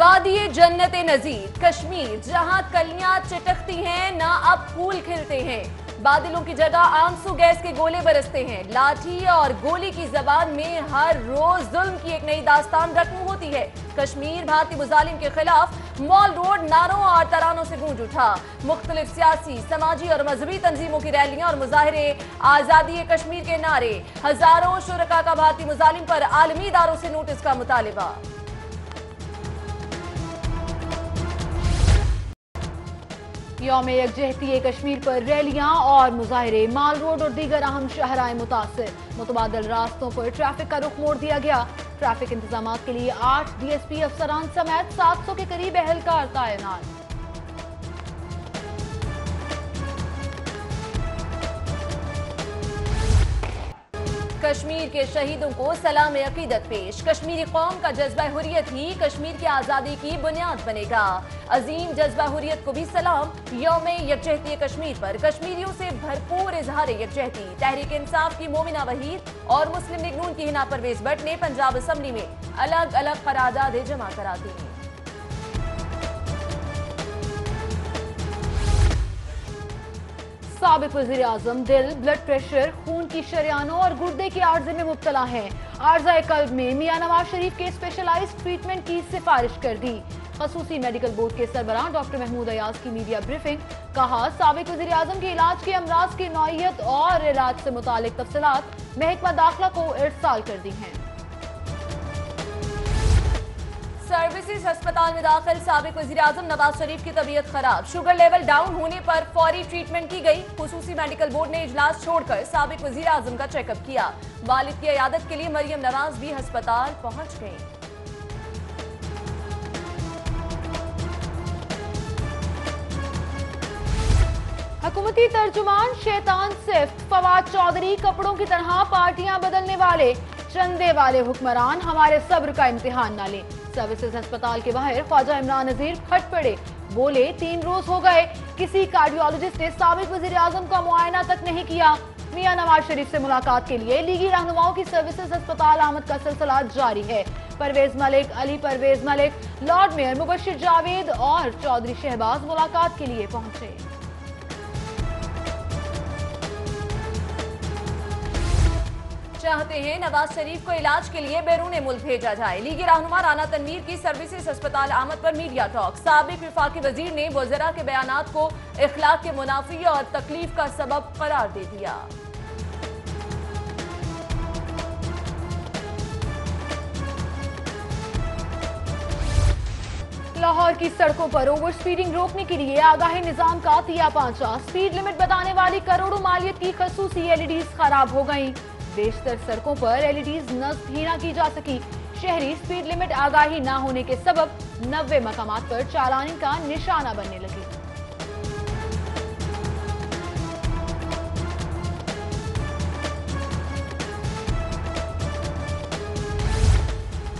वादिये जन्नते नजीर कश्मीर, जहां कलियां चिटकती हैं ना अब फूल खिलते हैं। बादलों की जगह आंसू गैस के गोले बरसते हैं। लाठी और गोली की जबान में हर रोज जुल्म की एक नई दास्तान रकम होती है। कश्मीर भारतीय मुजालिम के खिलाफ मॉल रोड नारों और तरानों से गूंज उठा। मुख्तलिफ सियासी, समाजी और मजहबी तंजीमों की रैलियां और मुजाहरे, आजादी कश्मीर के नारे। हजारों शुरका का भारतीय मुजालिम पर आलमी इदारों से नोटिस का मुतालिबा। यौम यकजहती कश्मीर पर रैलियां और मुजाहरे। माल रोड और दीगर अहम शहराएं मुतासिर। मुतबादिल रास्तों पर ट्रैफिक का रुख मोड़ दिया गया। ट्रैफिक इंतजाम के लिए 8 DSP अफसरान समेत 700 के करीब एहलकार तैनात। कश्मीर के शहीदों को सलाम अकीदत पेश। कश्मीरी कौम का जज्बा हुर्रियत ही कश्मीर की आजादी की बुनियाद बनेगा। अजीम जज्बा हुर्रियत को भी सलाम। यौम यकजहती कश्मीर पर कश्मीरियों से भरपूर इजहार यकजहती। तहरीक इंसाफ की मोमिना वहीद और मुस्लिम लीग नून की हिना परवेज भट्ट ने पंजाब असम्बली में अलग अलग करारदादें जमा करा दी। साबिक वज़ीर आज़म दिल, ब्लड प्रेशर, खून की शरियानों और गुर्दे के आर्जे में मुब्तला हैं। आर्ज़ाए कल्ब में मियां नवाज शरीफ के स्पेशलाइज्ड ट्रीटमेंट की सिफारिश कर दी। खसूसी मेडिकल बोर्ड के सरबराह डॉक्टर महमूद अयाज की मीडिया ब्रीफिंग। कहा, साबिक वज़ीर आज़म के इलाज के अमराज की नौइयत और इलाज से मुतालिक तफसीलात महकमा दाखिला को इरसाल कर दी हैं। सर्विसेज अस्पताल में दाखिल साबिक वज़ीर आज़म नवाज शरीफ की तबीयत खराब। शुगर लेवल डाउन होने पर फौरी ट्रीटमेंट की गई। खुसूसी मेडिकल बोर्ड ने इजलास छोड़कर साबिक वज़ीर आज़म का चेकअप किया। वालिद की इयादत के लिए मरियम नवाज भी अस्पताल पहुंच गई। हुकूमती तर्जुमान शैतान सिर्फ फवाद चौधरी कपड़ों की तरह पार्टियां बदलने वाले चंदे वाले हुक्मरान हमारे सब्र का इम्तिहान ना लें। सर्विसेज अस्पताल के बाहर ख्वाजा इमरान नजीर फट पड़े। बोले, 3 रोज हो गए किसी कार्डियोलॉजिस्ट ने साबिक वज़ीर आज़म का मुआयना तक नहीं किया। मियां नवाज शरीफ से मुलाकात के लिए लीगी रहनुमाओं की सर्विसेज अस्पताल आमद का सिलसिला जारी है। परवेज मलिक, अली परवेज मलिक, लॉर्ड मेयर मुबशिर जावेद और चौधरी शहबाज मुलाकात के लिए पहुंचे। चाहते हैं नवाज शरीफ को इलाज के लिए बैरून मुल्क भेजा जाए। लीगी रहनुमा राना तनवीर की सर्विसेज अस्पताल आमद पर मीडिया टॉक। साबिक विफाकी वजीर ने वज़रा के बयानात को इखलाक के मुनाफी और तकलीफ का सबब करार दे दिया। लाहौर की सड़कों पर ओवर स्पीडिंग रोकने के लिए आगाही निजाम का तिया पांचा। स्पीड लिमिट बताने वाली करोड़ों मालियत की खसूसी LEDs खराब हो गईं। बेशतर सड़कों पर LEDs नस्ब ही ना की जा सकी। शहरी स्पीड लिमिट आगाही ना होने के सबब 90 मकामात पर चालानी का निशाना बनने लगे।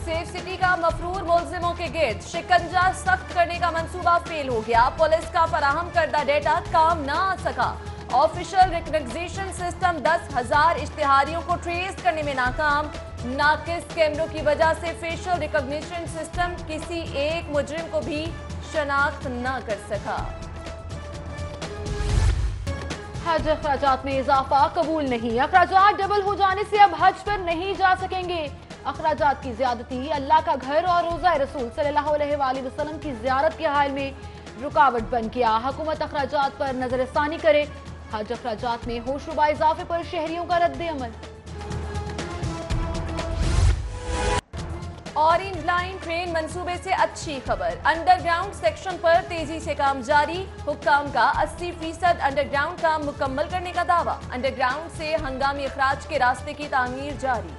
सेफ सिटी का मफरूर मुलजिमों के गिर्द शिकंजा सख्त करने का मंसूबा फेल हो गया। पुलिस का फराहम करदा डेटा काम ना आ सका। ऑफिशियल रिकग्निशन सिस्टम 10,000 इश्तिहारियों को ट्रेस करने में नाकाम। नाकिस कैमरों की वजह से फेशियल रिकग्निशन सिस्टम किसी एक मुजरिम को भी शनाख्त न कर सका। हज अखराजात में इजाफा कबूल नहीं। अखराजात डबल हो जाने से अब हज पर नहीं जा सकेंगे। अखराजात की ज्यादती अल्लाह का घर और रोज़ा रसूल सल्लल्लाहु अलैहि वसल्लम की ज़ियारत के हाल में रुकावट बन गया। हुकूमत अखराजात पर नजरसानी करे। हज अखराजात में होशरुबा इजाफे पर शहरियों का रद्द अमल। ऑरेंज लाइन ट्रेन मंसूबे से अच्छी खबर। अंडरग्राउंड सेक्शन पर तेजी से काम जारी। हुक्काम का 80% अंडरग्राउंड काम मुकम्मल करने का दावा। अंडरग्राउंड से हंगामी अखराज के रास्ते की तामीर जारी।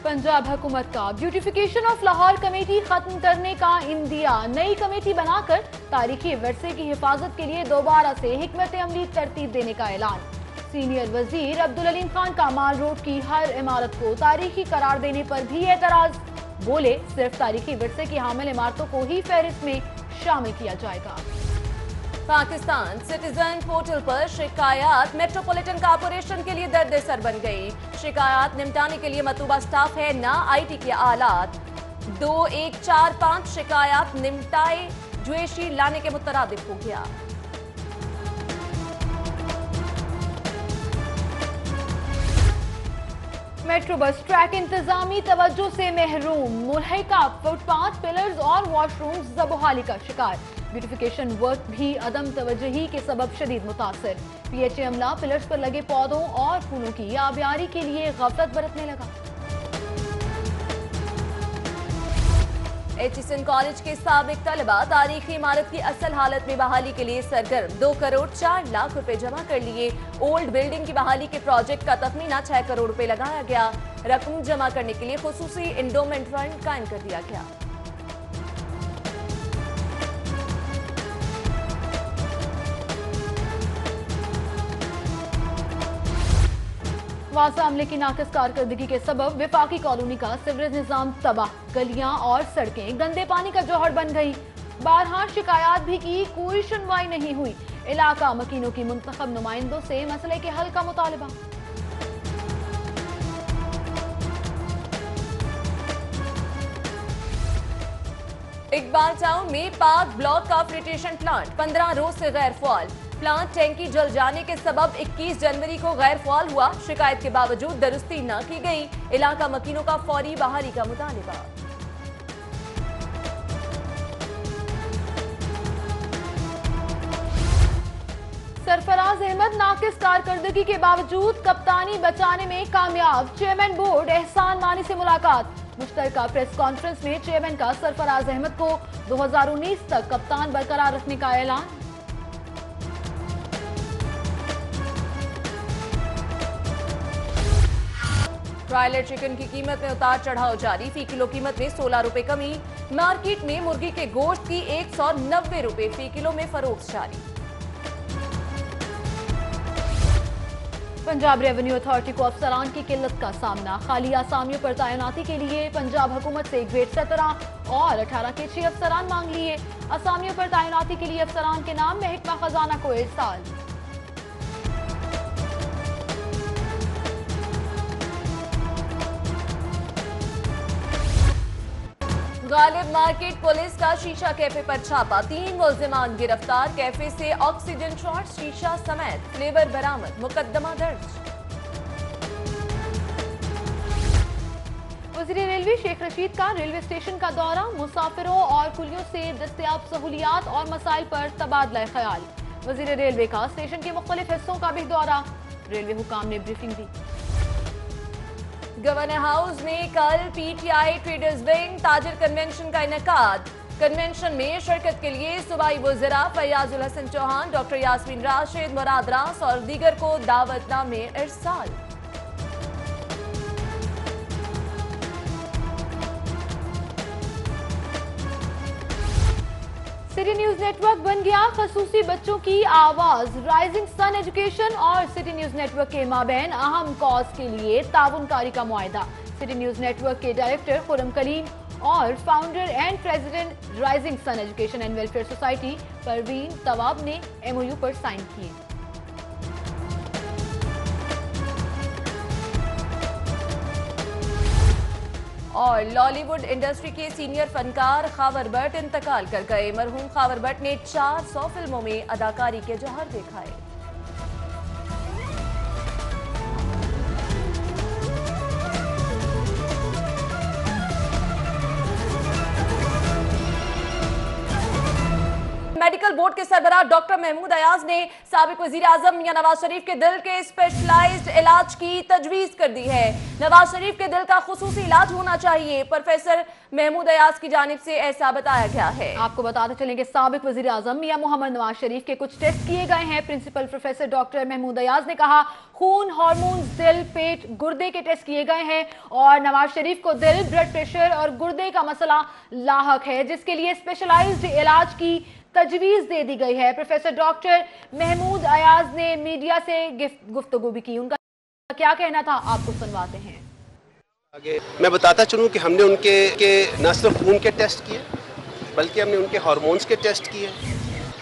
पंजाब हुकूमत का ब्यूटिफिकेशन ऑफ लाहौर कमेटी खत्म करने का इंदिया। नई कमेटी बनाकर तारीखी वर्से की हिफाजत के लिए दोबारा से हिकमत अमली तरतीब देने का ऐलान। सीनियर वजीर अब्दुल अलीम खान का माल रोड की हर इमारत को तारीखी करार देने पर भी एतराज। बोले, सिर्फ तारीखी वर्से की हामिल इमारतों को ही फहरिस्त में शामिल किया जाएगा। पाकिस्तान सिटीजन पोर्टल पर शिकायत मेट्रोपॉलिटन कॉर्पोरेशन के लिए दर्द सर बन गई। शिकायत निपटाने के लिए मतलूबा स्टाफ है ना आईटी के आलात। 2145 शिकायत निपटाए ज्वेशी लाने के मुतरादिफ हो गया। मेट्रो बस ट्रैक इंतजामी तवज्जो से महरूम। मुल्हिका फुटपाथ, पिलर्स और वॉशरूम्स ज़बोहाली का शिकार। ब्यूटिफिकेशन वर्क भी अदम तवज्जोही के सबब शदीद मुतासर। पीएचए अमला पिलर्स पर लगे पौधों और फूलों की आबियारी के लिए गफलत बरतने लगा। एचिसन कॉलेज के साबिक तलबा तारीखी इमारत की असल हालत में बहाली के लिए सरगर्म। 2 करोड़ 4 लाख रुपए जमा कर लिए। ओल्ड बिल्डिंग की बहाली के प्रोजेक्ट का तखमीना 6 करोड़ रुपए लगाया गया। रकम जमा करने के लिए खुसूसी इंडोमेंट फंड कायम कर दिया गया। वासा अमले की नाकिस कारकर्दगी के सबब विफाकी कॉलोनी का सिवरेज निजाम तबाह। गलियां और सड़कें गंदे पानी का जौहर बन गई। बारहा शिकायत भी की, कोई सुनवाई नहीं हुई। इलाका मकीनों की मुंतखब नुमाइंदों से मसले के हल का मुतालबा। इकबाल टाउन में पाक ब्लॉक का फ्रिटेशन प्लांट 15 रोज से गैर फाल। प्लांट टैंकी जल जाने के सबब 21 जनवरी को गैर फाल हुआ। शिकायत के बावजूद दुरुस्ती न की गई। इलाका मकीनों का फौरी बहाली का मुतालिबा। सरफराज अहमद नाकिस कारकर्दगी के बावजूद कप्तानी बचाने में कामयाब। चेयरमैन बोर्ड एहसान मानी से मुलाकात। मुश्तरका प्रेस कॉन्फ्रेंस में चेयरमैन का सरफराज अहमद को 2019 तक कप्तान बरकरार रखने का ऐलान। ब्रॉयलर चिकन की कीमत में उतार चढ़ाव जारी। फी किलो कीमत में 16 रुपए कमी। मार्केट में मुर्गी के गोश्त की 190 रुपए फी किलो में फरोख्त जारी। पंजाब रेवेन्यू अथॉरिटी को अफसरान की किल्लत का सामना। खाली आसामियों पर तैनाती के लिए पंजाब हुकूमत से ग्रेड 17 और 18 के 6 अफसरान मांग लिए। आसामियों पर तैनाती के लिए अफसरान के नाम महकमा खजाना को इरसाल। गालिब मार्केट पुलिस का शीशा कैफे पर छापा। 3 मुल्जिमान गिरफ्तार। कैफे से ऑक्सीजन शॉट, शीशा समेत फ्लेवर बरामद। मुकदमा दर्ज। वज़ीर रेलवे शेख रशीद का रेलवे स्टेशन का दौरा। मुसाफिरों और कुलियों से दस्तयाब सहूलियात और मसाइल पर तबादला ख्याल। वज़ीर रेलवे का स्टेशन के मुख्तलिफ हिस्सों का भी दौरा। रेलवे हुकाम ने ब्रीफिंग दी। गवर्नर हाउस में कल पीटीआई ट्रेडर्स विंग ताजिर कन्वेंशन का इनेकाद। कन्वेंशन में शिरकत के लिए सूबाई वज़रा फैयाजुल हसन चौहान, डॉक्टर यास्मीन राशिद, मुराद रास और दीगर को दावतनामे इरसाल। सिटी न्यूज नेटवर्क बन गया खसूसी बच्चों की आवाज। राइजिंग सन एजुकेशन और सिटी न्यूज नेटवर्क के माबैन अहम कॉज के लिए ताउनकारी का मुआहिदा। सिटी न्यूज नेटवर्क के डायरेक्टर खुरम कलीम और founder and president rising sun education and welfare society Parveen तवाब ने एमओयू पर साइन किए। और लॉलीवुड इंडस्ट्री के सीनियर फनकार खावर भट्ट इंतकाल कर गए। मरहूम खावर भट्ट ने 400 फिल्मों में अदाकारी के जौहर दिखाए। मेडिकल बोर्ड के सरबराह डॉक्टर महमूद अयाज ने साबिक वजीर आजम मियां नवाज शरीफ के दिल के स्पेशलाइज्ड इलाज की तजवीज कर दी है। नवाज शरीफ के दिल का खुसूसी इलाज होना चाहिए। प्रोफेसर महमूद अयाज की जानिब से ऐसा बताया गया है। आपको बताते चलें कि साबिक वजीर आजम मियां मोहम्मद नवाज शरीफ के कुछ टेस्ट किए गए हैं। Principal professor doctor Mahmood Ayaz ने कहा, खून, हार्मोन्स, दिल, पेट, गुर्दे के टेस्ट किए गए हैं और नवाज शरीफ को दिल, ब्लड प्रेशर और गुर्दे का मसला लाहक है, जिसके लिए स्पेशलाइज्ड इलाज की तजवीज दे दी गई है। प्रोफेसर डॉक्टर महमूद अयाज ने मीडिया से गुफ्तगू भी की। उनका क्या कहना था, आपको सुनवाते हैं। आगे मैं बताता चलूं कि हमने उनके न सिर्फ खून के टेस्ट किए बल्कि हमने उनके हार्मोन्स के टेस्ट किए,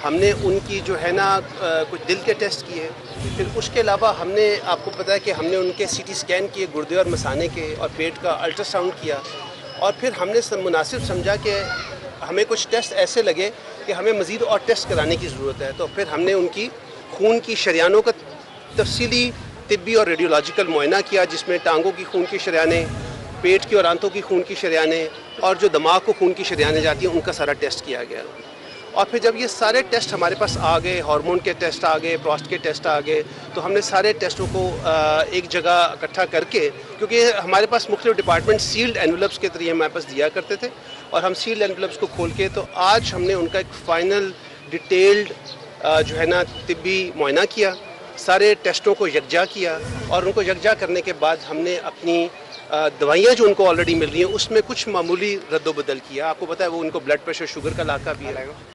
हमने उनकी जो है ना कुछ दिल के टेस्ट किए, फिर उसके अलावा हमने आपको पता है कि हमने उनके सीटी स्कैन किए गुर्दे और मसाने के, और पेट का अल्ट्रासाउंड किया, और फिर हमने मुनासिब समझा कि हमें कुछ टेस्ट ऐसे लगे कि हमें मज़ीद और टेस्ट कराने की ज़रूरत है। तो फिर हमने उनकी खून की शरियानों का तफसीली तिब्बी और रेडियोलॉजिकल मुआयना किया, जिसमें टांगों की खून की शरियानें, पेट की और आंतों की खून की शरियानें, और जो दिमाग को खून की शरियानें जाती हैं उनका सारा टेस्ट किया गया। और फिर जब ये सारे टेस्ट हमारे पास आ गए, हार्मोन के टेस्ट आ गए, प्रोस्टेट के टेस्ट आ गए, तो हमने सारे टेस्टों को एक जगह इकट्ठा करके, क्योंकि हमारे पास मुख्तलिफ डिपार्टमेंट सील्ड एनवलप्स के जरिए हमारे पास दिया करते थे, और हम सील्ड एनवलप्स को खोल के, तो आज हमने उनका एक फ़ाइनल डिटेल्ड जो है ना तिब्बी मुआयना किया, सारे टेस्टों को यकजा किया, और उनको यकजा करने के बाद हमने अपनी दवाइयाँ जो उनको ऑलरेडी मिल रही हैं उसमें कुछ मामूली रद्दोबदल किया। आपको पता है वो उनको ब्लड प्रेशर शुगर का इलाका भी है।